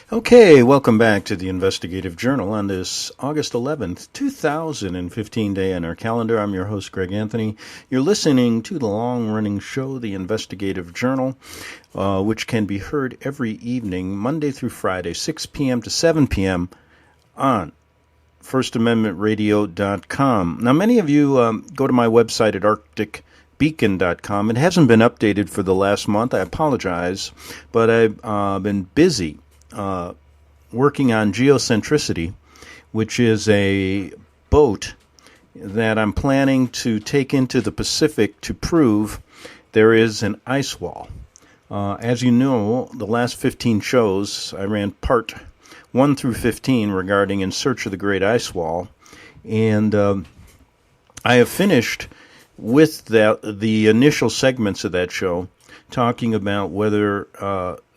Okay, welcome back to the Investigative Journal on this August 11th, 2015 day on our calendar. I'm your host, Greg Anthony. You're listening to the long-running show, the Investigative Journal, which can be heard every evening, Monday through Friday, 6 p.m. to 7 p.m. on FirstAmendmentRadio.com. Now, many of you go to my website at ArcticBeacon.com. It hasn't been updated for the last month. I apologize, but I've been busy working on Geocentricity, which is a boat that I'm planning to take into the Pacific to prove there is an ice wall. As you know, the last 15 shows, I ran part 1 through 15 regarding In Search of the Great Ice Wall, and I have finished with the initial segments of that show, talking about whether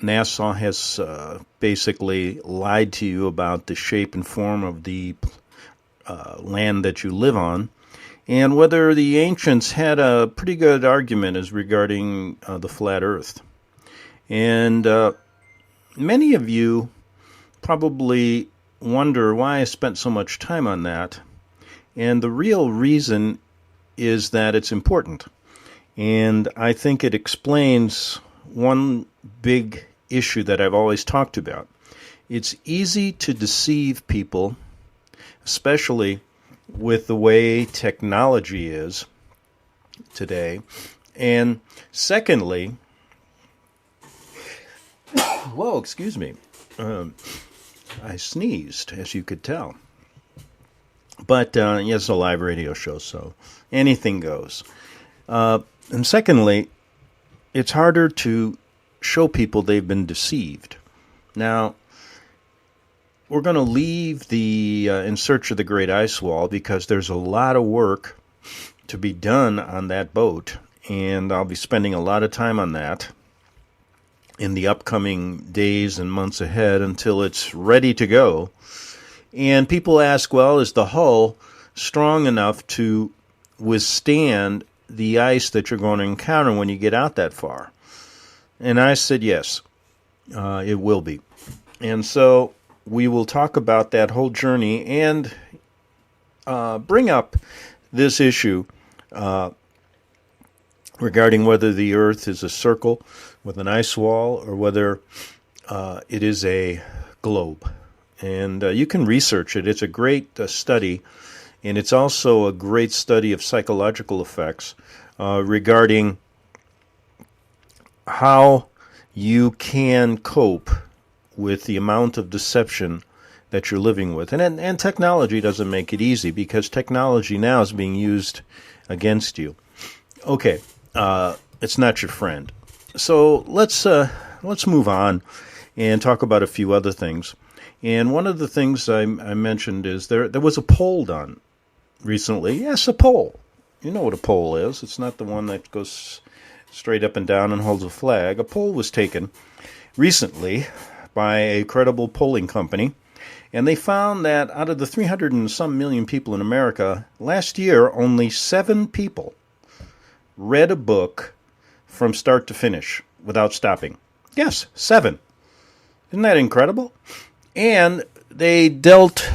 NASA has basically lied to you about the shape and form of the land that you live on, and whether the ancients had a pretty good argument as regarding the flat Earth. And many of you probably wonder why I spent so much time on that, and the real reason is that it's important. And I think it explains one big issue that I've always talked about. It's easy to deceive people, especially with the way technology is today. And secondly, whoa, excuse me. I sneezed, as you could tell. But it's a live radio show, so anything goes. And secondly, it's harder to show people they've been deceived. Now, we're going to leave the In Search of the Great Ice Wall because there's a lot of work to be done on that boat, and I'll be spending a lot of time on that in the upcoming days and months ahead until it's ready to go. And people ask, well, is the hull strong enough to withstand the ice that you're going to encounter when you get out that far? And I said yes, it will be. And so we will talk about that whole journey and bring up this issue regarding whether the Earth is a circle with an ice wall or whether it is a globe. And you can research it. It's a great study. And it's also a great study of psychological effects regarding how you can cope with the amount of deception that you're living with. And technology doesn't make it easy because technology now is being used against you. Okay, it's not your friend. So let's move on and talk about a few other things. And one of the things I mentioned is there was a poll done recently. Yes, a poll. You know what a poll is. It's not the one that goes straight up and down and holds a flag. A poll was taken recently by a credible polling company, and they found that out of the 300 and some million people in America, last year only 7 people read a book from start to finish without stopping. Yes, 7. Isn't that incredible? And they delved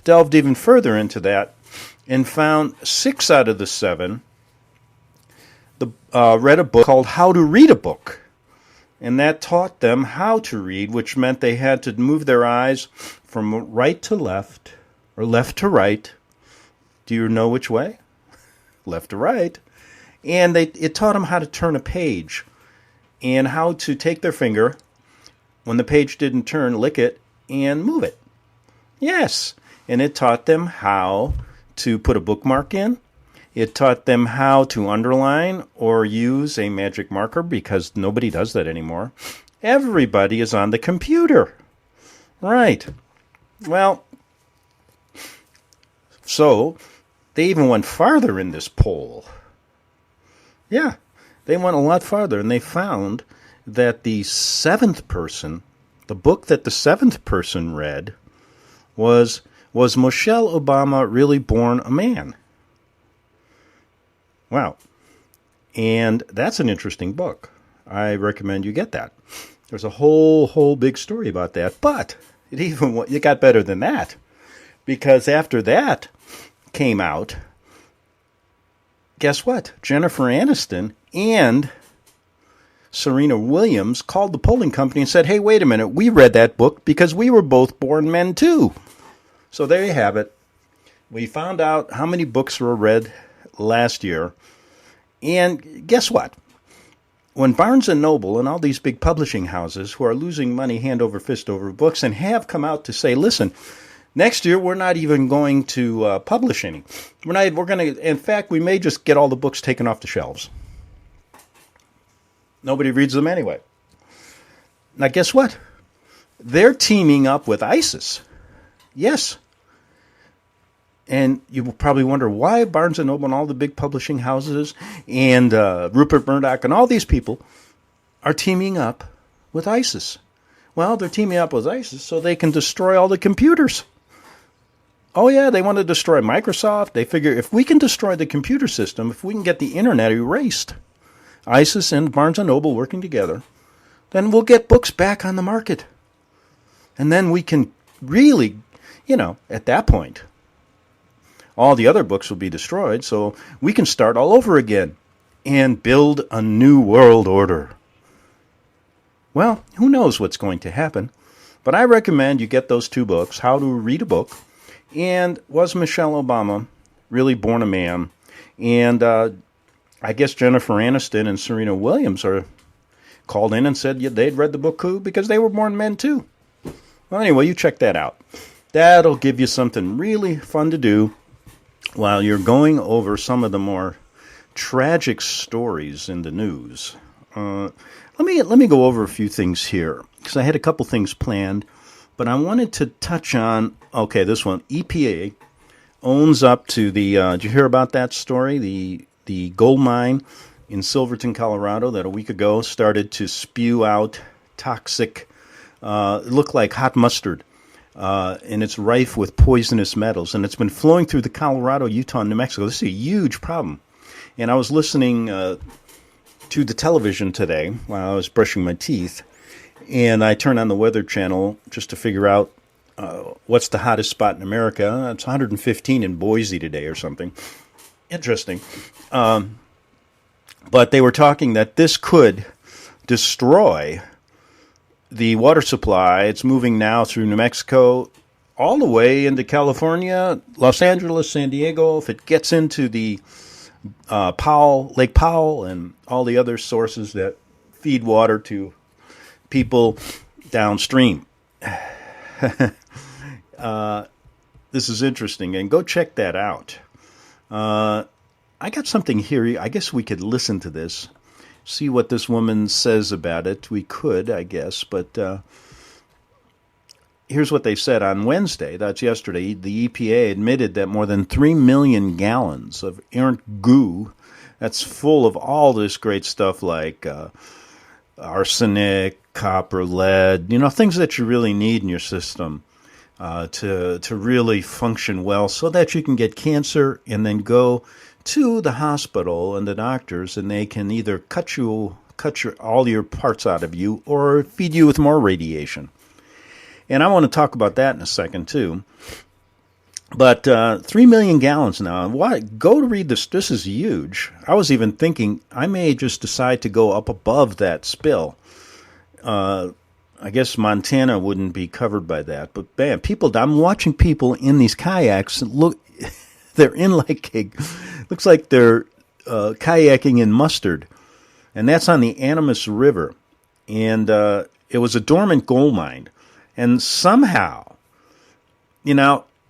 even further into that and found 6 out of the 7 read a book called How to Read a Book. And that taught them how to read, which meant they had to move their eyes from right to left or left to right. Do you know which way? Left to right. And it taught them how to turn a page and how to take their finger when the page didn't turn, lick it, and move it. Yes. And it taught them how to put a bookmark in. It taught them how to underline or use a magic marker because nobody does that anymore. Everybody is on the computer. Right. Well, so they even went farther in this poll. Yeah, they went a lot farther, and they found that the 7th person, the book that the 7th person read, was Michelle Obama Really Born a Man? Wow. And that's an interesting book. I recommend you get that. There's a whole big story about that. But it got better than that, because after that came out, guess what? Jennifer Aniston and Serena Williams called the polling company and said, hey, wait a minute, we read that book because we were both born men too. So there you have it. We found out how many books were read last year. And guess what? When Barnes & Noble and all these big publishing houses who are losing money hand over fist over books and have come out to say, listen, next year we're not even going to publish any. We're going to, in fact, we may just get all the books taken off the shelves. Nobody reads them anyway. Now guess what? They're teaming up with ISIS. Yes. And you will probably wonder why Barnes & Noble and all the big publishing houses and Rupert Murdoch and all these people are teaming up with ISIS. Well, they're teaming up with ISIS so they can destroy all the computers. Oh, yeah, they want to destroy Microsoft. They figure if we can destroy the computer system, if we can get the internet erased, ISIS and Barnes & Noble working together, then we'll get books back on the market. And then we can really, at that point, all the other books will be destroyed, so we can start all over again and build a new world order. Well, who knows what's going to happen, but I recommend you get those two books, How to Read a Book, and Was Michelle Obama Really Born a Man? And I guess Jennifer Aniston and Serena Williams are called in and said they'd read the book too because they were born men too. Well, anyway, you check that out. That'll give you something really fun to do while you're going over some of the more tragic stories in the news. Let me go over a few things here, because I had a couple things planned, but I wanted to touch on, this one. EPA owns up to the, did you hear about that story? The gold mine in Silverton, Colorado, that a week ago started to spew out toxic, it looked like hot mustard. And it's rife with poisonous metals, and it's been flowing through the Colorado, Utah, and New Mexico. This is a huge problem. And I was listening to the television today while I was brushing my teeth, and I turned on the Weather Channel just to figure out what's the hottest spot in America. It's 115 in Boise today or something. Interesting. But they were talking that this could destroy the water supply. It's moving now through New Mexico all the way into California, Los Angeles, San Diego. If it gets into the Lake Powell and all the other sources that feed water to people downstream. This is interesting, and go check that out. I got something here. I guess we could listen to this. See what this woman says about it. We could, I guess, but here's what they said on Wednesday. That's yesterday. The EPA admitted that more than 3 million gallons of errant goo that's full of all this great stuff like arsenic, copper, lead, things that you really need in your system to really function well so that you can get cancer and then go to the hospital and the doctors, and they can either cut all your parts out of you or feed you with more radiation. And I want to talk about that in a second too. But 3 million gallons now. Go to read this. This is huge. I was even thinking I may just decide to go up above that spill. I guess Montana wouldn't be covered by that. But man, I'm watching people in these kayaks. Look, they're in looks like they're kayaking in mustard. And that's on the Animas River. And it was a dormant gold mine. And somehow,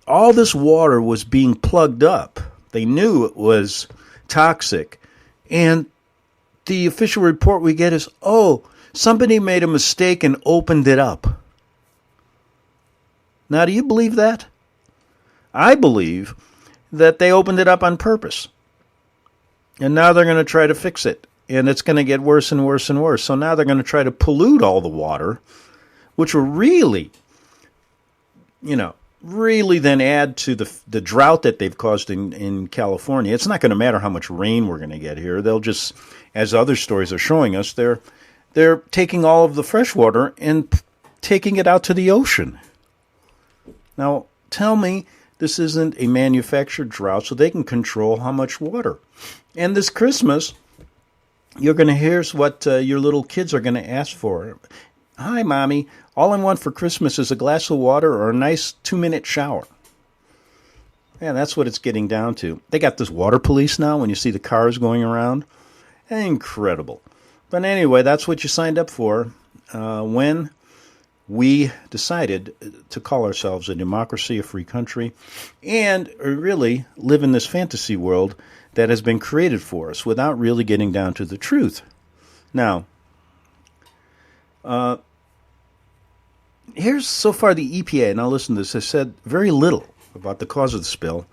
all this water was being plugged up. They knew it was toxic. And the official report we get is, somebody made a mistake and opened it up. Now, do you believe that? I believe that they opened it up on purpose. And now they're going to try to fix it. And it's going to get worse and worse and worse. So now they're going to try to pollute all the water, which will really, really then add to the drought that they've caused in California. It's not going to matter how much rain we're going to get here. They'll just, as other stories are showing us, they're they're taking all of the fresh water and taking it out to the ocean. Now, tell me this isn't a manufactured drought so they can control how much water. And this Christmas, here's what your little kids are going to ask for. Hi, Mommy. All I want for Christmas is a glass of water or a nice 2-minute shower. Yeah, that's what it's getting down to. They got this water police now when you see the cars going around. Incredible. But anyway, that's what you signed up for when we decided to call ourselves a democracy, a free country, and really live in this fantasy world that has been created for us without really getting down to the truth. Now, here's so far the EPA. Now listen to this. Has said very little about the cause of the spill,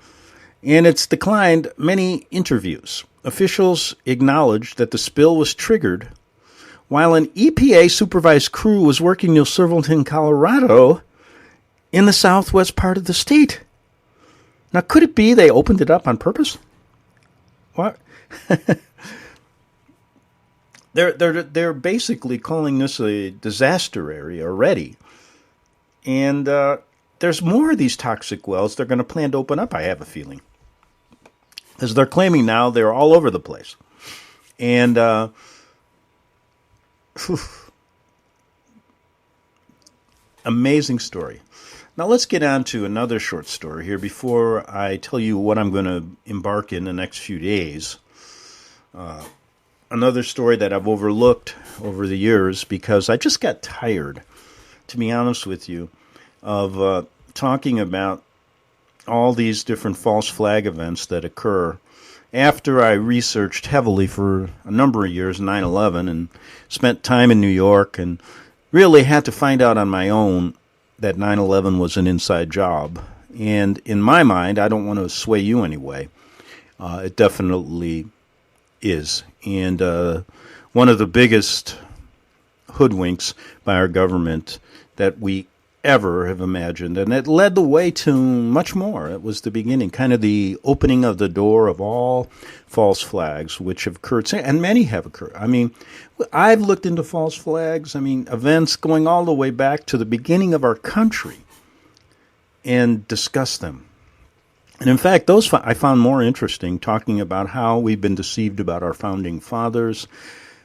and it's declined many interviews. Officials acknowledged that the spill was triggered while an EPA-supervised crew was working near Silverton, Colorado, in the southwest part of the state. Now, could it be they opened it up on purpose? What? They're basically calling this a disaster area already. And there's more of these toxic wells they're going to plan to open up, I have a feeling. As they're claiming now, they're all over the place. And amazing story. Now let's get on to another short story here before I tell you what I'm going to embark in the next few days. Another story that I've overlooked over the years because I just got tired, to be honest with you, of talking about all these different false flag events that occur after I researched heavily for a number of years 9/11 and spent time in New York and really had to find out on my own that 9/11 was an inside job. And in my mind, I don't want to sway you anyway. It definitely is. And one of the biggest hoodwinks by our government that we ever have imagined. And it led the way to much more. It was the beginning, kind of the opening of the door of all false flags, which have occurred, and many have occurred. I mean, I've looked into false flags, events going all the way back to the beginning of our country and discussed them. And in fact, those I found more interesting, talking about how we've been deceived about our founding fathers,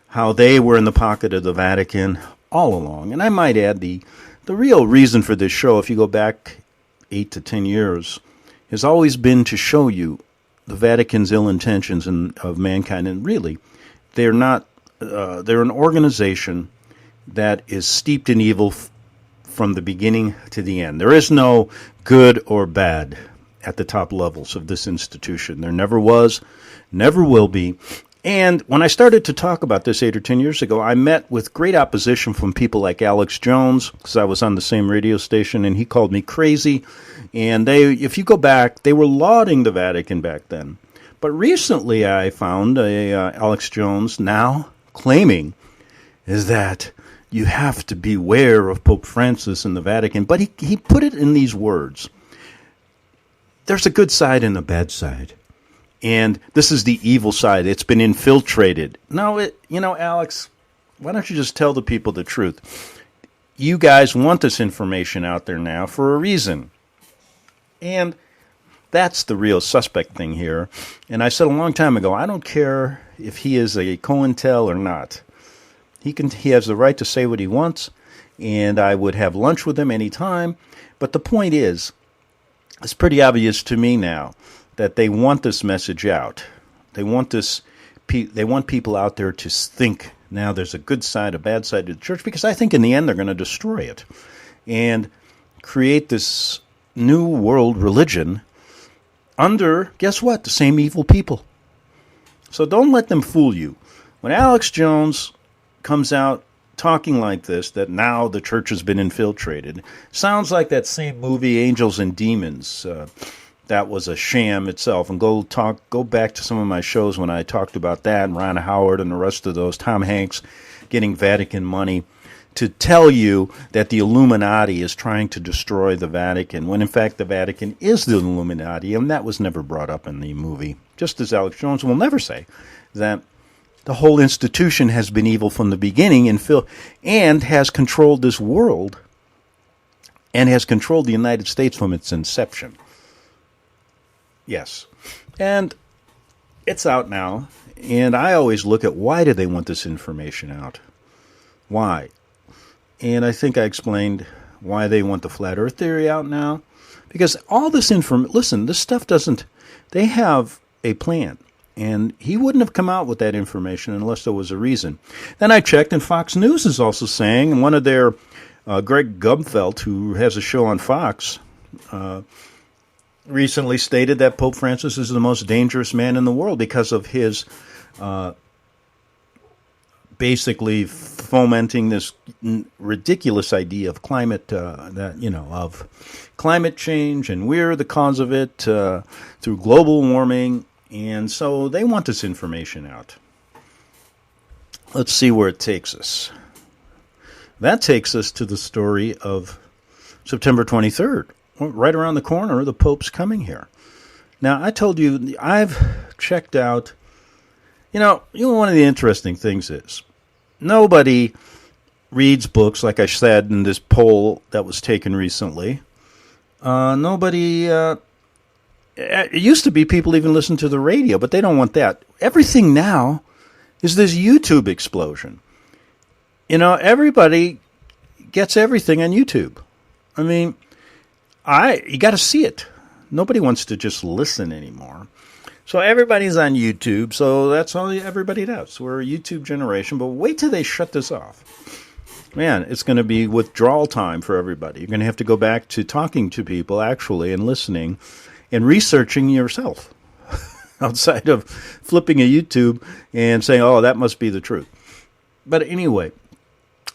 how they were in the pocket of the Vatican all along. And I might add the real reason for this show, if you go back 8 to 10 years, has always been to show you the Vatican's ill intentions of mankind. And really, they're not. They're an organization that is steeped in evil from the beginning to the end. There is no good or bad at the top levels of this institution. There never was, never will be. And when I started to talk about this 8 or 10 years ago, I met with great opposition from people like Alex Jones, because I was on the same radio station, and he called me crazy. And if you go back, they were lauding the Vatican back then. But recently I found Alex Jones now claiming is that you have to beware of Pope Francis and the Vatican. But he put it in these words. There's a good side and a bad side. And this is the evil side. It's been infiltrated. No, Alex, why don't you just tell the people the truth? You guys want this information out there now for a reason. And that's the real suspect thing here. And I said a long time ago, I don't care if he is a COINTEL or not. He has the right to say what he wants, and I would have lunch with him anytime. But the point is, it's pretty obvious to me now that they want this message out. They want people out there to think now there's a good side, a bad side to the church, because I think in the end they're going to destroy it and create this new world religion under, guess what, the same evil people. So don't let them fool you. When Alex Jones comes out talking like this, that now the church has been infiltrated, sounds like that same movie, Angels and Demons. That was a sham itself. And go back to some of my shows when I talked about that, and Ron Howard and the rest of those, Tom Hanks getting Vatican money to tell you that the Illuminati is trying to destroy the Vatican, when in fact the Vatican is the Illuminati, and that was never brought up in the movie. Just as Alex Jones will never say that The whole institution has been evil from the beginning and has controlled this world and has controlled the United States from its inception. Yes. And it's out now. And I always look at why do they want this information out? Why? And I think I explained why they want the flat earth theory out now. Because all this information, listen, this stuff doesn't, they have a plan. And he wouldn't have come out with that information unless there was a reason. Then I checked, and Fox News is also saying, and one of their, Greg Gumfeld, who has a show on Fox, recently stated that Pope Francis is the most dangerous man in the world because of his basically fomenting this ridiculous idea of climate, of climate change, and we're the cause of it through global warming. And so they want this information out. Let's see where it takes us. That takes us to the story of September 23rd. Right around the corner, the Pope's coming here. Now, I told you, I've checked out, one of the interesting things is, nobody reads books, like I said in this poll that was taken recently. It used to be people even listen to the radio, but they don't want that. Everything now is this YouTube explosion. Everybody gets everything on YouTube. I mean, you got to see it. Nobody wants to just listen anymore. So everybody's on YouTube, so that's all everybody does. We're a YouTube generation, but wait till they shut this off. Man, it's going to be withdrawal time for everybody. You're going to have to go back to talking to people, actually, and listening and researching yourself outside of flipping a YouTube and saying, oh, that must be the truth. But anyway,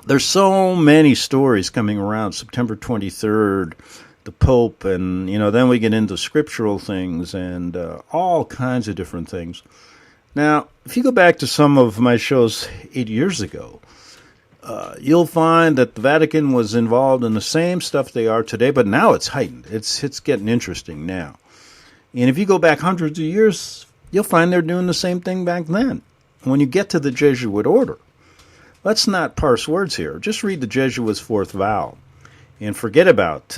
there's so many stories coming around. September 23rd, the Pope, and, then we get into scriptural things and all kinds of different things. Now, if you go back to some of my shows 8 years ago, you'll find that the Vatican was involved in the same stuff they are today, but now it's heightened. It's getting interesting now. And if you go back hundreds of years, you'll find they're doing the same thing back then. When you get to the Jesuit order, let's not parse words here. Just read the Jesuits' fourth vow and forget about,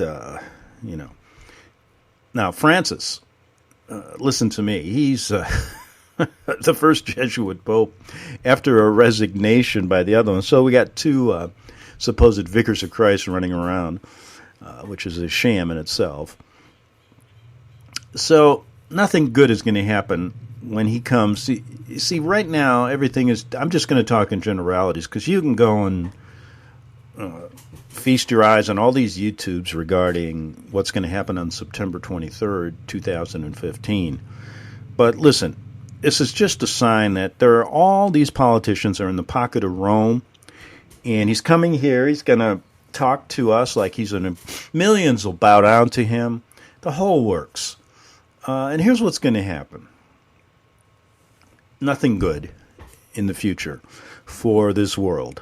Now, Francis, listen to me. He's the first Jesuit pope after a resignation by the other one. So we got two supposed vicars of Christ running around, which is a sham in itself. So nothing good is going to happen when he comes. See, right now, everything is, I'm just going to talk in generalities, because you can go and feast your eyes on all these YouTubes regarding what's going to happen on September 23rd, 2015. But listen, this is just a sign that there are all these politicians are in the pocket of Rome, and he's coming here. He's going to talk to us like millions will bow down to him. The whole works. And here's what's going to happen. Nothing good in the future for this world.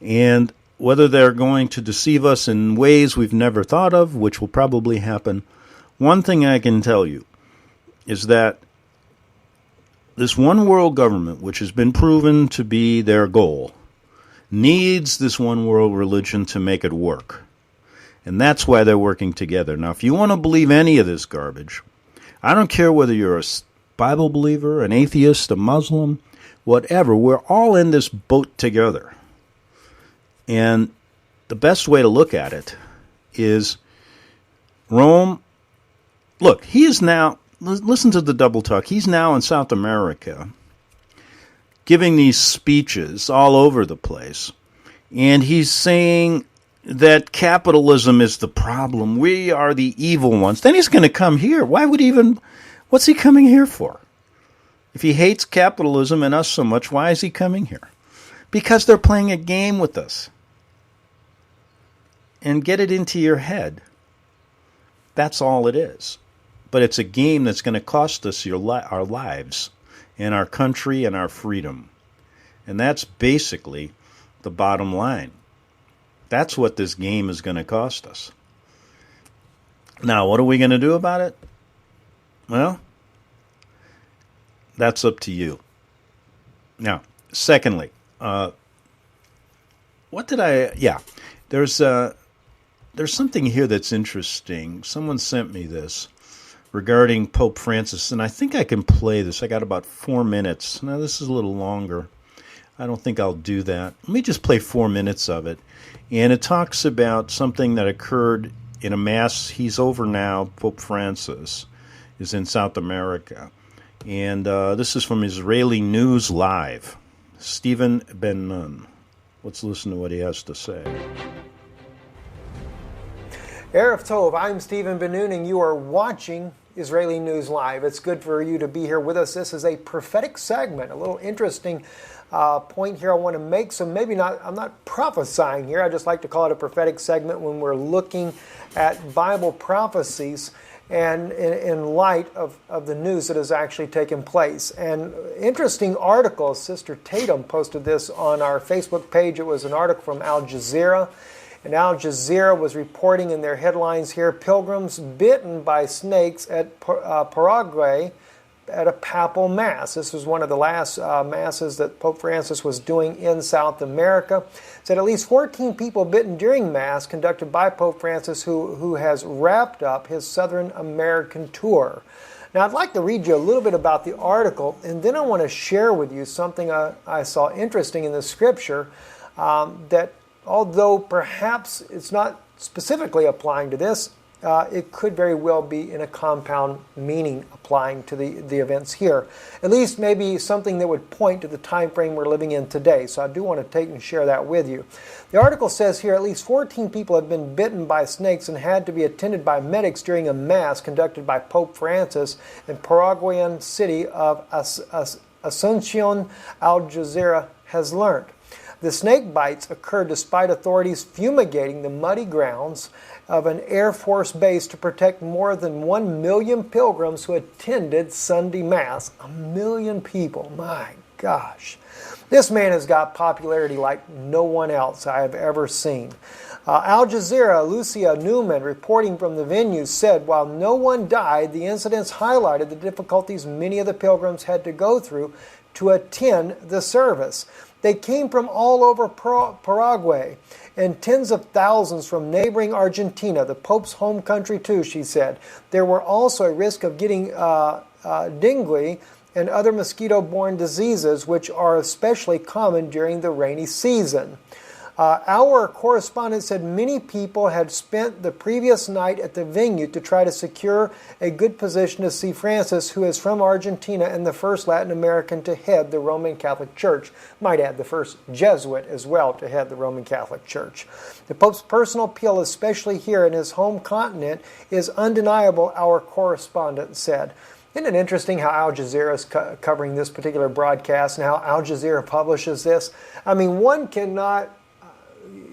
And whether they're going to deceive us in ways we've never thought of, which will probably happen, one thing I can tell you is that this one world government, which has been proven to be their goal, needs this one world religion to make it work. And that's why they're working together. Now, if you want to believe any of this garbage, I don't care whether you're a Bible believer, an atheist, a Muslim, whatever, we're all in this boat together. And the best way to look at it is Rome. Look, he is now, listen to the double talk, he's now in South America giving these speeches all over the place. And he's saying that capitalism is the problem. We are the evil ones. Then he's going to come here. What's he coming here for? If he hates capitalism and us so much, why is he coming here? Because they're playing a game with us. And get it into your head. That's all it is. But it's a game that's going to cost us our lives and our country and our freedom. And that's basically the bottom line. That's what this game is going to cost us. Now, what are we going to do about it? Well, that's up to you. Now, Secondly, what did I? Yeah, there's something here that's interesting. Someone sent me this regarding Pope Francis, and I think I can play this. I got about 4 minutes. Now, this is a little longer. I don't think I'll do that. Let me just play 4 minutes of it. And it talks about something that occurred in a mass. He's over now. Pope Francis is in South America. And this is from Israeli News Live. Stephen Ben-Nun. Let's listen to what he has to say. Erev Tov, I'm Stephen Ben-Nun, and you are watching Israeli News Live. It's good for you to be here with us. This is a prophetic segment, a little interesting point here I want to make. So maybe not, I'm not prophesying here. I just like to call it a prophetic segment when we're looking at Bible prophecies and in light of the news that has actually taken place. And interesting article, Sister Tatum posted this on our Facebook page. It was an article from Al Jazeera. And Al Jazeera was reporting in their headlines here, pilgrims bitten by snakes at Paraguay at a papal mass. This was one of the last masses that Pope Francis was doing in South America. It said at least 14 people bitten during mass conducted by Pope Francis who has wrapped up his Southern American tour. Now, I'd like to read you a little bit about the article, and then I want to share with you something I saw interesting in the scripture that although perhaps it's not specifically applying to this, it could very well be in a compound meaning applying to the events here. At least maybe something that would point to the time frame we're living in today. So I do want to take and share that with you. The article says here at least 14 people have been bitten by snakes and had to be attended by medics during a mass conducted by Pope Francis in Paraguayan city of Asuncion, Al Jazeera has learned. The snake bites occurred despite authorities fumigating the muddy grounds of an Air Force base to protect more than 1 million pilgrims who attended Sunday Mass. 1 million people, my gosh. This man has got popularity like no one else I have ever seen. Al Jazeera, Lucia Newman, reporting from the venue, said while no one died, the incidents highlighted the difficulties many of the pilgrims had to go through to attend the service. They came from all over Paraguay and tens of thousands from neighboring Argentina, the Pope's home country too, she said. There were also a risk of getting dengue and other mosquito-borne diseases, which are especially common during the rainy season. Our correspondent said many people had spent the previous night at the venue to try to secure a good position to see Francis, who is from Argentina and the first Latin American to head the Roman Catholic Church. Might add, the first Jesuit as well to head the Roman Catholic Church. The Pope's personal appeal, especially here in his home continent, is undeniable, our correspondent said. Isn't it interesting how Al Jazeera is covering this particular broadcast and how Al Jazeera publishes this? I mean, one cannot...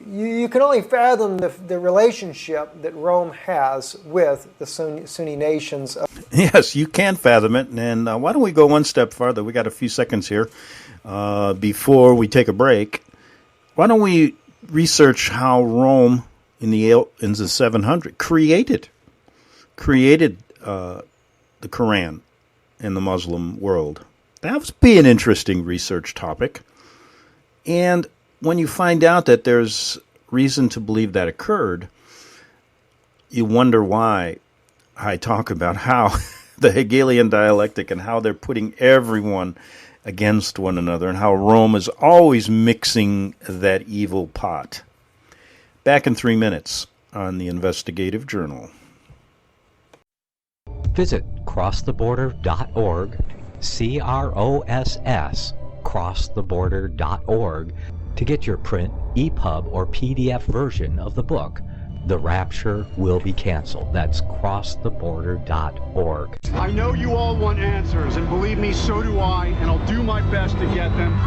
You can only fathom the relationship that Rome has with the Sunni nations. Yes, you can fathom it. And why don't we go one step farther? We got a few seconds here before we take a break. Why don't we research how Rome in the 700 created the Quran in the Muslim world? That would be an interesting research topic. And when you find out that there's reason to believe that occurred, you wonder why I talk about how the Hegelian dialectic and how they're putting everyone against one another and how Rome is always mixing that evil pot. Back in 3 minutes on the Investigative Journal. Visit crosstheborder.org, CROSS, crosstheborder.org, to get your print, EPUB, or PDF version of the book, The Rapture Will Be Canceled. That's crosstheborder.org. I know you all want answers, and believe me, so do I, and I'll do my best to get them.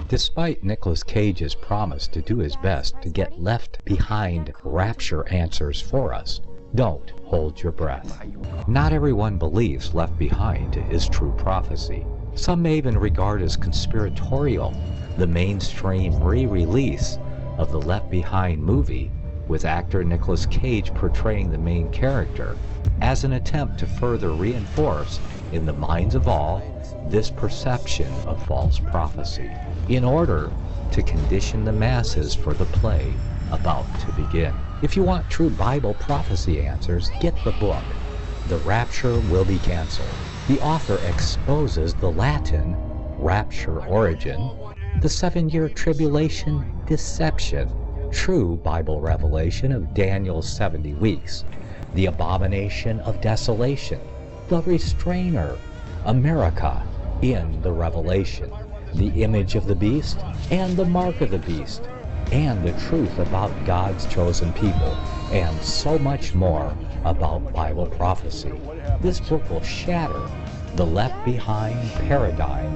Despite Nicolas Cage's promise to do his best to get left behind rapture answers for us, don't hold your breath. Not everyone believes Left Behind is true prophecy. Some may even regard as conspiratorial the mainstream re-release of the Left Behind movie with actor Nicolas Cage portraying the main character, as an attempt to further reinforce in the minds of all this perception of false prophecy, in order to condition the masses for the play about to begin. If you want true Bible prophecy answers, get the book, The Rapture Will Be Canceled. The author exposes the Latin rapture origin, the 7-year tribulation deception, true Bible revelation of Daniel's 70 weeks, the abomination of desolation, the restrainer, America in the Revelation, the image of the beast and the mark of the beast, and the truth about God's chosen people, and so much more about Bible prophecy. This book will shatter the left behind paradigm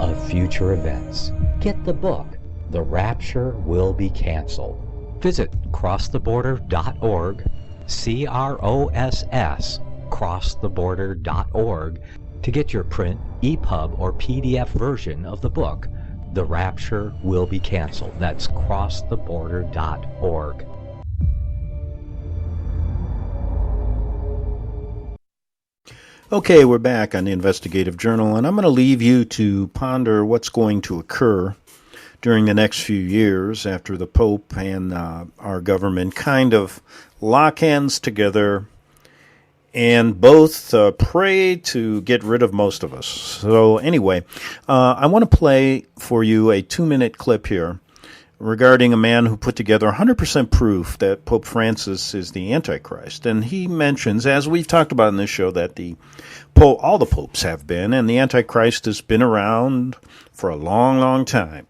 of future events. Get the book, The Rapture Will Be Canceled. Visit crosstheborder.org, CROSS, crosstheborder.org, to get your print, EPUB, or PDF version of the book, The Rapture Will Be Canceled. That's crosstheborder.org. Okay, we're back on the Investigative Journal, and I'm going to leave you to ponder what's going to occur during the next few years after the Pope and our government kind of lock hands together and both pray to get rid of most of us. So anyway, I want to play for you a 2-minute clip here regarding a man who put together 100% proof that Pope Francis is the Antichrist. And he mentions, as we've talked about in this show, that all the popes have been, and the Antichrist has been around for a long, long time.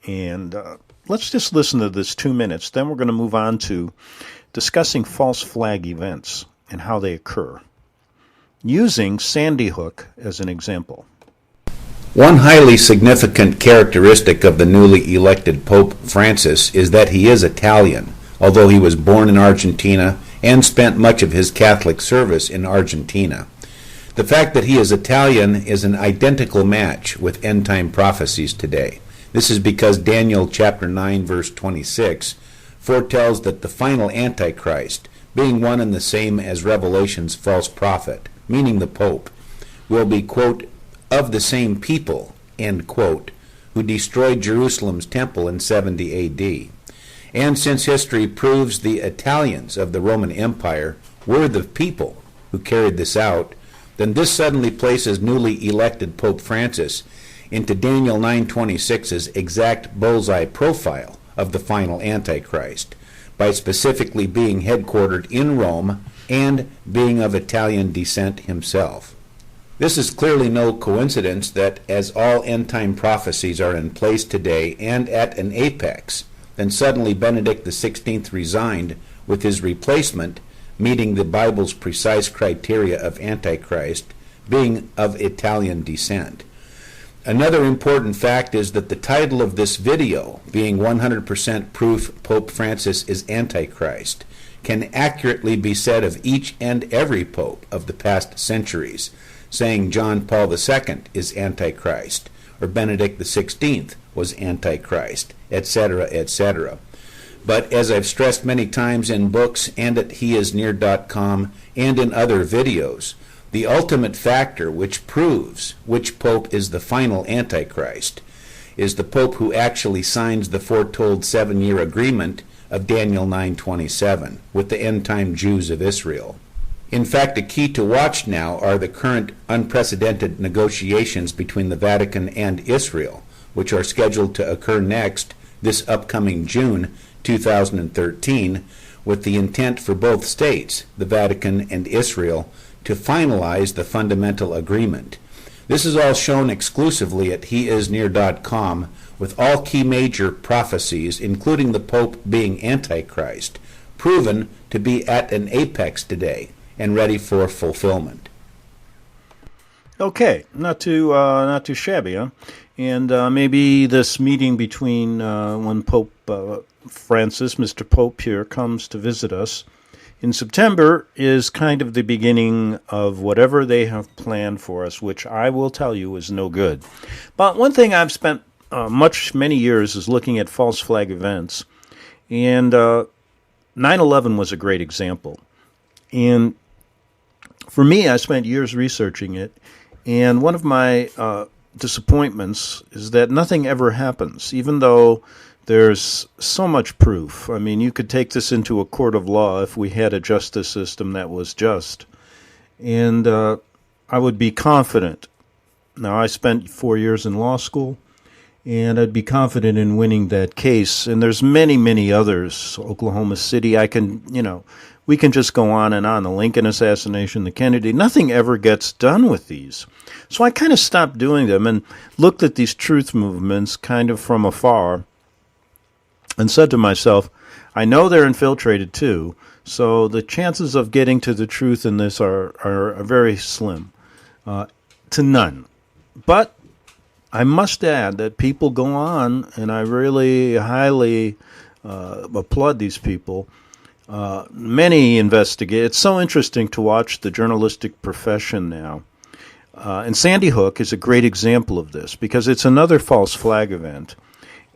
And let's just listen to this 2 minutes. Then we're going to move on to discussing false flag events and how they occur, using Sandy Hook as an example. One highly significant characteristic of the newly elected Pope Francis is that he is Italian, although he was born in Argentina and spent much of his Catholic service in Argentina. The fact that he is Italian is an identical match with end-time prophecies today. This is because Daniel chapter 9, verse 26 foretells that the final Antichrist, being one and the same as Revelation's false prophet, meaning the Pope, will be, quote, of the same people, end quote, who destroyed Jerusalem's temple in 70 A.D. And since history proves the Italians of the Roman Empire were the people who carried this out, then this suddenly places newly elected Pope Francis into Daniel 9:26's exact bullseye profile of the final Antichrist, by specifically being headquartered in Rome and being of Italian descent himself. This is clearly no coincidence that as all end-time prophecies are in place today and at an apex, then suddenly Benedict XVI resigned, with his replacement meeting the Bible's precise criteria of Antichrist, being of Italian descent. Another important fact is that the title of this video, being 100% proof Pope Francis is Antichrist, can accurately be said of each and every pope of the past centuries, saying John Paul II is Antichrist, or Benedict XVI was Antichrist, etc., etc. But as I've stressed many times in books and at heisnear.com and in other videos, the ultimate factor which proves which pope is the final Antichrist is the pope who actually signs the foretold 7-year agreement of Daniel 9:27 with the end-time Jews of Israel. In fact, a key to watch now are the current unprecedented negotiations between the Vatican and Israel, which are scheduled to occur next this upcoming June 2013, with the intent for both states, the Vatican and Israel, to finalize the fundamental agreement. This is all shown exclusively at heisnear.com, with all key major prophecies, including the Pope being Antichrist, proven to be at an apex today and ready for fulfillment. Okay, not too shabby, huh? And maybe this meeting between when Pope Francis, Mr. Pope here, comes to visit us in September is kind of the beginning of whatever they have planned for us, which I will tell you is no good. But one thing I've spent many years is looking at false flag events, and 9/11 was a great example. And for me, I spent years researching it, and one of my disappointments is that nothing ever happens, even though there's so much proof. I mean, you could take this into a court of law if we had a justice system that was just. And I would be confident. Now, I spent 4 years in law school, and I'd be confident in winning that case. And there's many, many others. Oklahoma City, we can just go on and on. The Lincoln assassination, the Kennedy, nothing ever gets done with these. So I kind of stopped doing them and looked at these truth movements kind of from afar and said to myself, I know they're infiltrated too, so the chances of getting to the truth in this are very slim, to none. But I must add that people go on, and I really highly applaud these people. Many investigate. It's so interesting to watch the journalistic profession now. And Sandy Hook is a great example of this because it's another false flag event.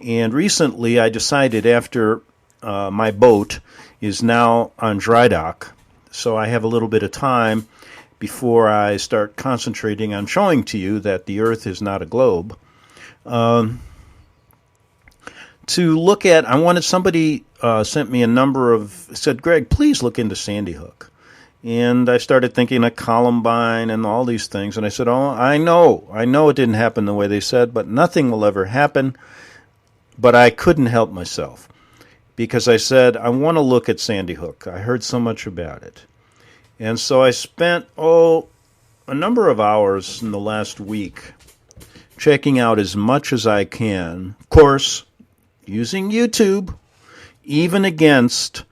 And recently I decided after my boat is now on dry dock, so I have a little bit of time before I start concentrating on showing to you that the Earth is not a globe, to look at, I wanted somebody sent me said, Greg, please look into Sandy Hook. And I started thinking of Columbine and all these things. And I said, I know it didn't happen the way they said, but nothing will ever happen. But I couldn't help myself because I said, I want to look at Sandy Hook. I heard so much about it. And so I spent, a number of hours in the last week checking out as much as I can. Of course, using YouTube, even against,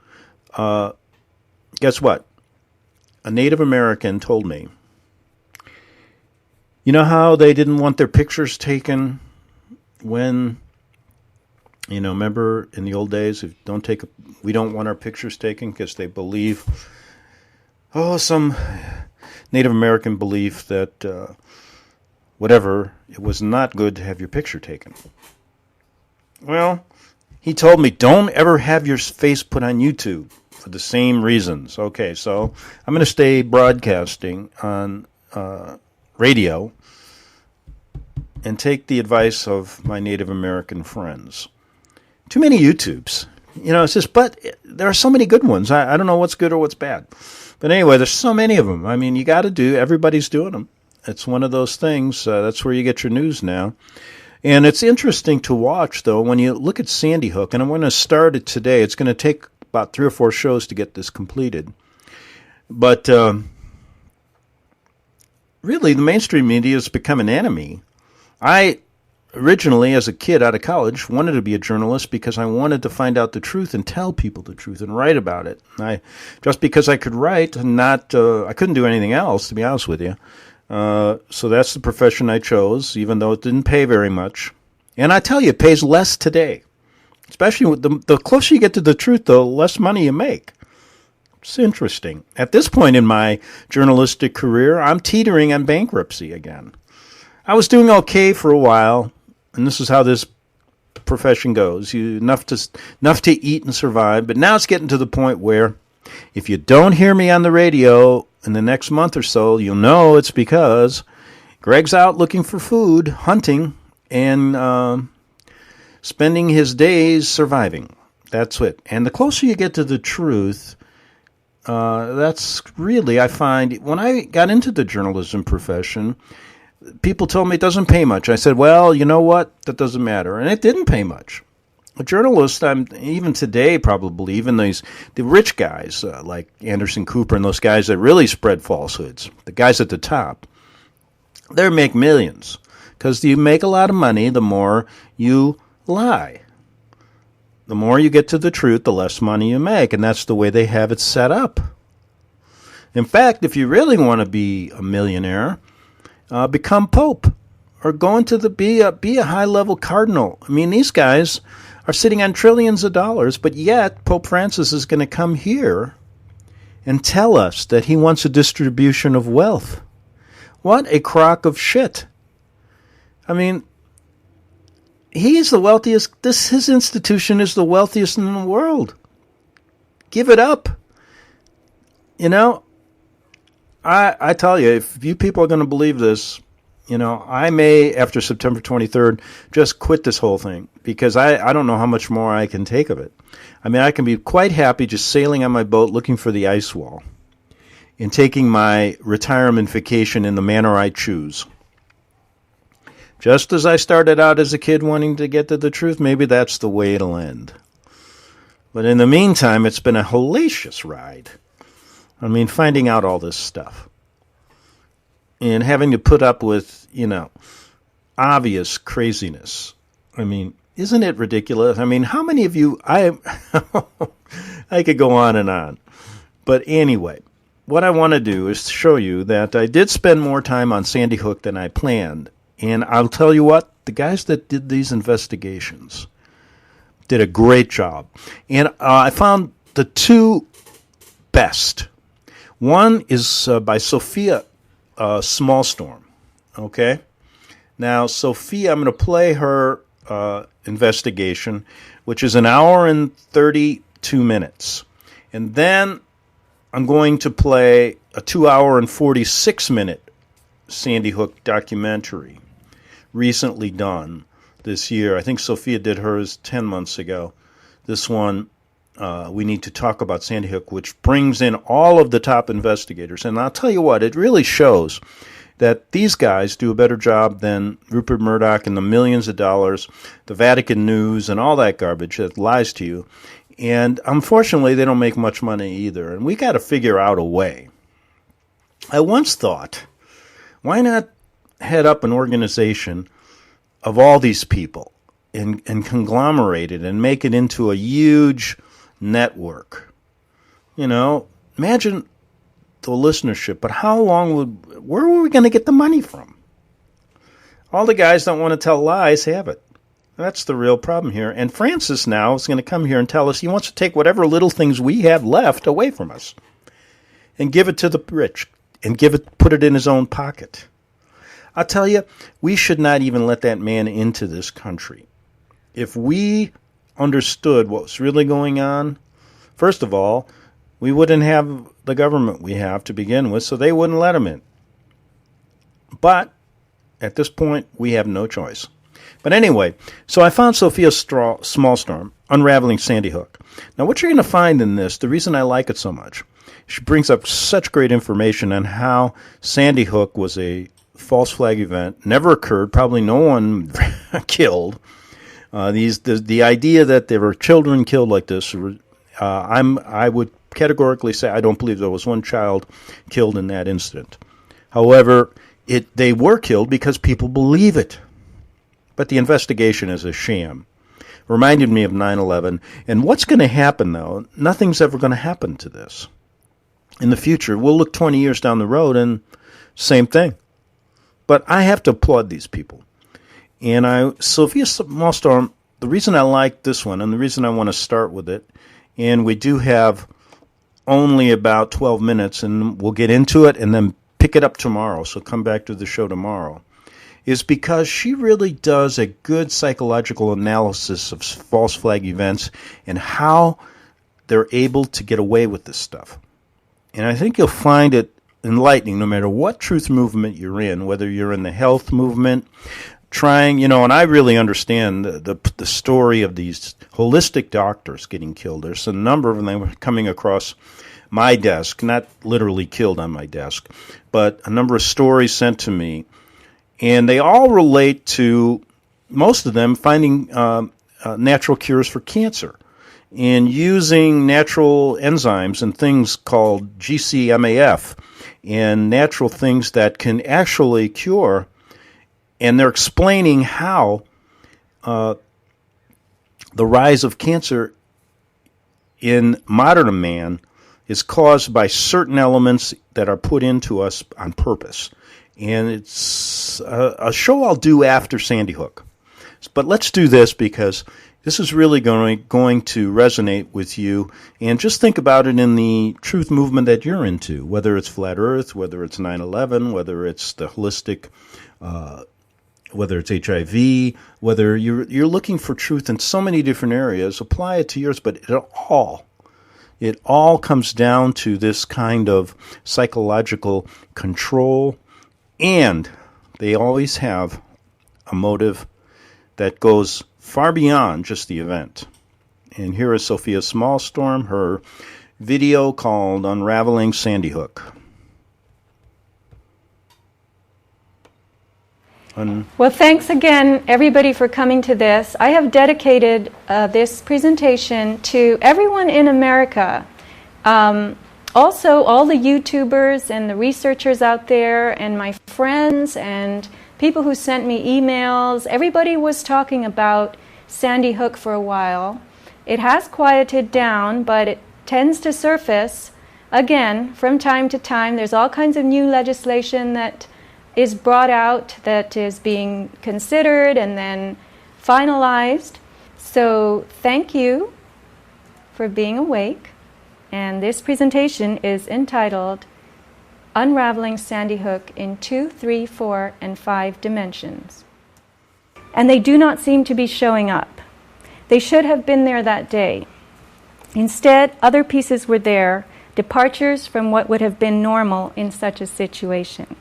guess what? A Native American told me, you know how they didn't want their pictures taken when, remember in the old days, we don't want our pictures taken because they believe, some Native American belief that it was not good to have your picture taken. Well, he told me, don't ever have your face put on YouTube for the same reasons. Okay, so I'm going to stay broadcasting on radio and take the advice of my Native American friends. Too many YouTubes. It's just, but there are so many good ones. I don't know what's good or what's bad. But anyway, there's so many of them. I mean, everybody's doing them. It's one of those things. That's where you get your news now. And it's interesting to watch, though, when you look at Sandy Hook, and I'm going to start it today. It's going to take about 3 or 4 shows to get this completed. But really, the mainstream media has become an enemy. I originally, as a kid out of college, wanted to be a journalist because I wanted to find out the truth and tell people the truth and write about it. Just because I could write and I couldn't do anything else, to be honest with you. So that's the profession I chose, even though it didn't pay very much. And I tell you, it pays less today. Especially with the closer you get to the truth, the less money you make. It's interesting. At this point in my journalistic career, I'm teetering on bankruptcy again. I was doing okay for a while, and this is how this profession goes. Enough to eat and survive, but now it's getting to the point where if you don't hear me on the radio in the next month or so, you'll know it's because Greg's out looking for food, hunting, and spending his days surviving. That's it. And the closer you get to the truth, that's really, I find, when I got into the journalism profession, people told me it doesn't pay much. I said, well, you know what? That doesn't matter. And it didn't pay much. A journalist, even today probably, even the rich guys like Anderson Cooper and those guys that really spread falsehoods, the guys at the top, they make millions. Because you make a lot of money, the more you lie. The more you get to the truth, the less money you make. And that's the way they have it set up. In fact, if you really want to be a millionaire, become Pope or go into be a high-level cardinal. I mean, these guys are sitting on trillions of dollars, but yet Pope Francis is going to come here and tell us that he wants a distribution of wealth. What a crock of shit. I mean, he's the wealthiest. His institution is the wealthiest in the world. Give it up. You know, I tell you, if you people are going to believe this, you know, I may, after September 23rd, just quit this whole thing because I don't know how much more I can take of it. I mean, I can be quite happy just sailing on my boat looking for the ice wall and taking my retirement vacation in the manner I choose. Just as I started out as a kid wanting to get to the truth, maybe that's the way it'll end. But in the meantime, it's been a hellacious ride. I mean, finding out all this stuff. And having to put up with, you know, obvious craziness. I mean, isn't it ridiculous? I mean, how many of you, I could go on and on. But anyway, what I want to do is show you that I did spend more time on Sandy Hook than I planned. And I'll tell you what, the guys that did these investigations did a great job. And I found the two best. One is by Sophia Smallstorm. Okay? Now, Sophia, I'm going to play her investigation, which is an hour and 32 minutes. And then I'm going to play a 2 hour and 46 minute Sandy Hook documentary recently done this year. I think Sophia did hers 10 months ago. This one, We Need to Talk About Sandy Hook, which brings in all of the top investigators. And I'll tell you what, it really shows that these guys do a better job than Rupert Murdoch and the millions of dollars, the Vatican News, and all that garbage that lies to you. And unfortunately, they don't make much money either. And we got to figure out a way. I once thought, why not head up an organization of all these people and conglomerate it and make it into a huge network? You know, imagine the listenership, but where were we going to get the money from? All the guys don't want to tell lies have it. That's the real problem here. And Francis now is going to come here and tell us he wants to take whatever little things we have left away from us and give it to the rich and put it in his own pocket. I'll tell you, we should not even let that man into this country. If we understood what was really going on, first of all, we wouldn't have the government we have to begin with, so they wouldn't let him in. But at this point, we have no choice. But anyway, so I found Sophia Smallstorm, Unraveling Sandy Hook. Now, what you're going to find in this, the reason I like it so much, she brings up such great information on how Sandy Hook was a false flag event, never occurred, probably no one killed. The idea that there were children killed like this, I would categorically say I don't believe there was one child killed in that incident. However, they were killed because people believe it. But the investigation is a sham. Reminded me of 9/11. And what's going to happen, though, nothing's ever going to happen to this. In the future, we'll look 20 years down the road and same thing. But I have to applaud these people. And Sophia Smallstorm, the reason I like this one and the reason I want to start with it, and we do have only about 12 minutes, and we'll get into it and then pick it up tomorrow, so come back to the show tomorrow, is because she really does a good psychological analysis of false flag events and how they're able to get away with this stuff. And I think you'll find it enlightening no matter what truth movement you're in, whether you're in the health movement, trying, and I really understand the story of these holistic doctors getting killed. There's a number of them coming across my desk, not literally killed on my desk, but a number of stories sent to me. And they all relate to, most of them, finding natural cures for cancer and using natural enzymes and things called GCMAF and natural things that can actually cure. And they're explaining how the rise of cancer in modern man is caused by certain elements that are put into us on purpose. And it's a show I'll do after Sandy Hook. But let's do this because this is really going to resonate with you. And just think about it in the truth movement that you're into, whether it's Flat Earth, whether it's 9/11, whether it's the holistic, whether it's HIV, whether you're looking for truth in so many different areas. Apply it to yours, but it all It all comes down to this kind of psychological control, and they always have a motive that goes far beyond just the event. And here is Sophia Smallstorm, her video called Unraveling Sandy Hook. Well, thanks again, everybody, for coming to this. I have dedicated this presentation to everyone in America. Also, all the YouTubers and the researchers out there, and my friends and people who sent me emails. Everybody was talking about Sandy Hook for a while. It has quieted down, but it tends to surface again from time to time. There's all kinds of new legislation that is brought out, that is being considered and then finalized. So thank you for being awake. And this presentation is entitled Unraveling Sandy Hook in 2, 3, 4, and 5 Dimensions. And they do not seem to be showing up. They should have been there that day. Instead, other pieces were there, departures from what would have been normal in such a situation.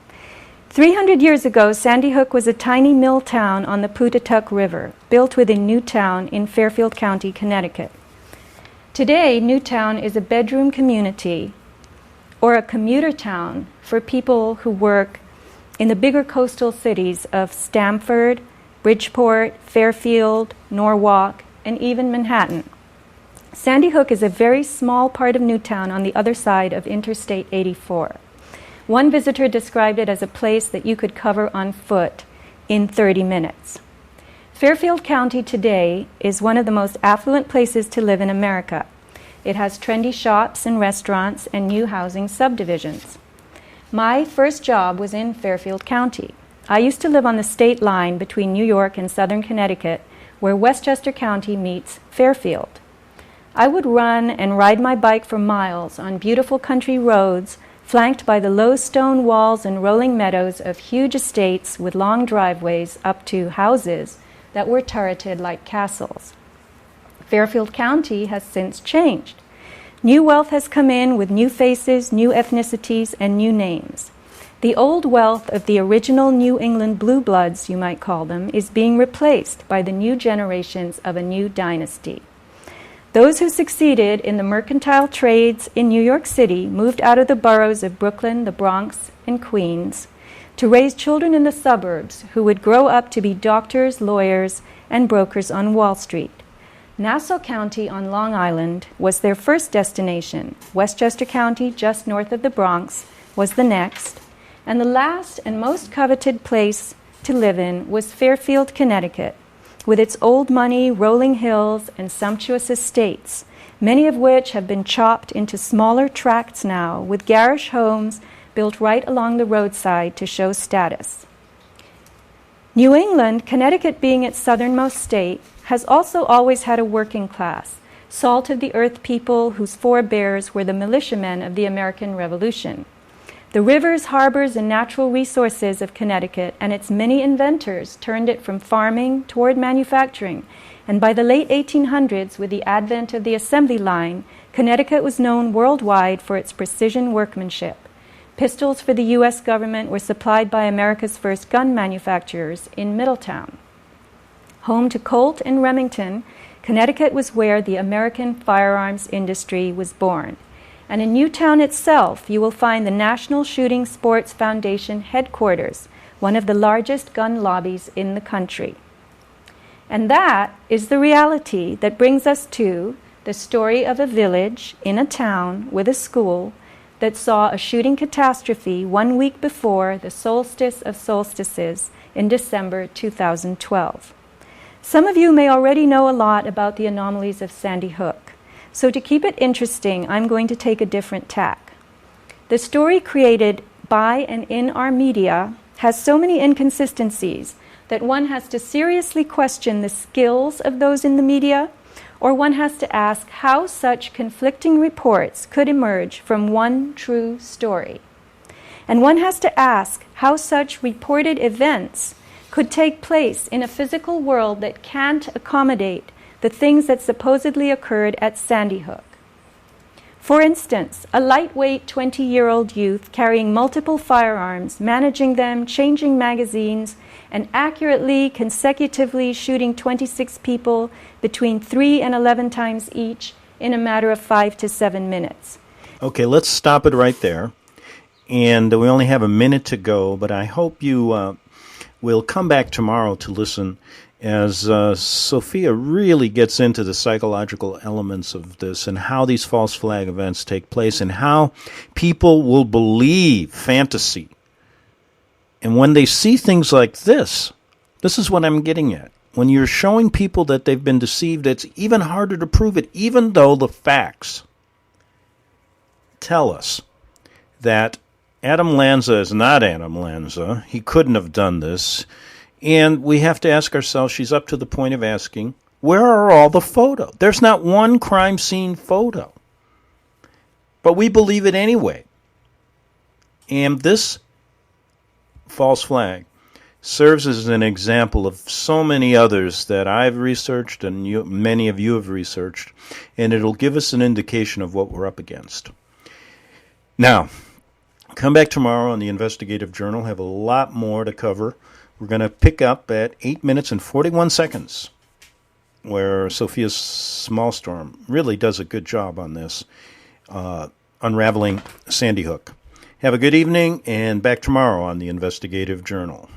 300 years ago, Sandy Hook was a tiny mill town on the Putatuck River, built within Newtown in Fairfield County, Connecticut. Today, Newtown is a bedroom community or a commuter town for people who work in the bigger coastal cities of Stamford, Bridgeport, Fairfield, Norwalk, and even Manhattan. Sandy Hook is a very small part of Newtown on the other side of Interstate 84. One visitor described it as a place that you could cover on foot in 30 minutes. Fairfield County today is one of the most affluent places to live in America. It has trendy shops and restaurants and new housing subdivisions. My first job was in Fairfield County. I used to live on the state line between New York and southern Connecticut, where Westchester County meets Fairfield. I would run and ride my bike for miles on beautiful country roads flanked by the low stone walls and rolling meadows of huge estates with long driveways up to houses that were turreted like castles. Fairfield County has since changed. New wealth has come in with new faces, new ethnicities, and new names. The old wealth of the original New England blue bloods, you might call them, is being replaced by the new generations of a new dynasty. Those who succeeded in the mercantile trades in New York City moved out of the boroughs of Brooklyn, the Bronx, and Queens to raise children in the suburbs who would grow up to be doctors, lawyers, and brokers on Wall Street. Nassau County on Long Island was their first destination. Westchester County, just north of the Bronx, was the next. And the last and most coveted place to live in was Fairfield, Connecticut, with its old money, rolling hills, and sumptuous estates, many of which have been chopped into smaller tracts now, with garish homes built right along the roadside to show status. New England, Connecticut being its southernmost state, has also always had a working class, salt-of-the-earth people whose forebears were the militiamen of the American Revolution. The rivers, harbors, and natural resources of Connecticut and its many inventors turned it from farming toward manufacturing, and by the late 1800s, with the advent of the assembly line, Connecticut was known worldwide for its precision workmanship. Pistols for the U.S. government were supplied by America's first gun manufacturers in Middletown. Home to Colt and Remington, Connecticut was where the American firearms industry was born. And in Newtown itself, you will find the National Shooting Sports Foundation headquarters, one of the largest gun lobbies in the country. And that is the reality that brings us to the story of a village in a town with a school that saw a shooting catastrophe 1 week before the solstice of solstices in December 2012. Some of you may already know a lot about the anomalies of Sandy Hook. So to keep it interesting, I'm going to take a different tack. The story created by and in our media has so many inconsistencies that one has to seriously question the skills of those in the media, or one has to ask how such conflicting reports could emerge from one true story. And one has to ask how such reported events could take place in a physical world that can't accommodate the things that supposedly occurred at Sandy Hook. For instance, a lightweight 20-year-old youth carrying multiple firearms, managing them, changing magazines, and accurately, consecutively shooting 26 people between 3 and 11 times each in a matter of 5 to 7 minutes. Okay, let's stop it right there. And we only have a minute to go, but I hope you will come back tomorrow to listen as Sophia really gets into the psychological elements of this and how these false flag events take place and how people will believe fantasy. And when they see things like this is what I'm getting at. When you're showing people that they've been deceived, it's even harder to prove it, even though the facts tell us that Adam Lanza is not Adam Lanza. He couldn't have done this. And we have to ask ourselves, she's up to the point of asking, where are all the photos? There's not one crime scene photo. But we believe it anyway. And this false flag serves as an example of so many others that I've researched and many of you have researched, and it'll give us an indication of what we're up against. Now, come back tomorrow on the Investigative Journal. Have a lot more to cover. We're going to pick up at 8 minutes and 41 seconds, where Sophia Smallstorm really does a good job on this, unraveling Sandy Hook. Have a good evening, and back tomorrow on the Investigative Journal.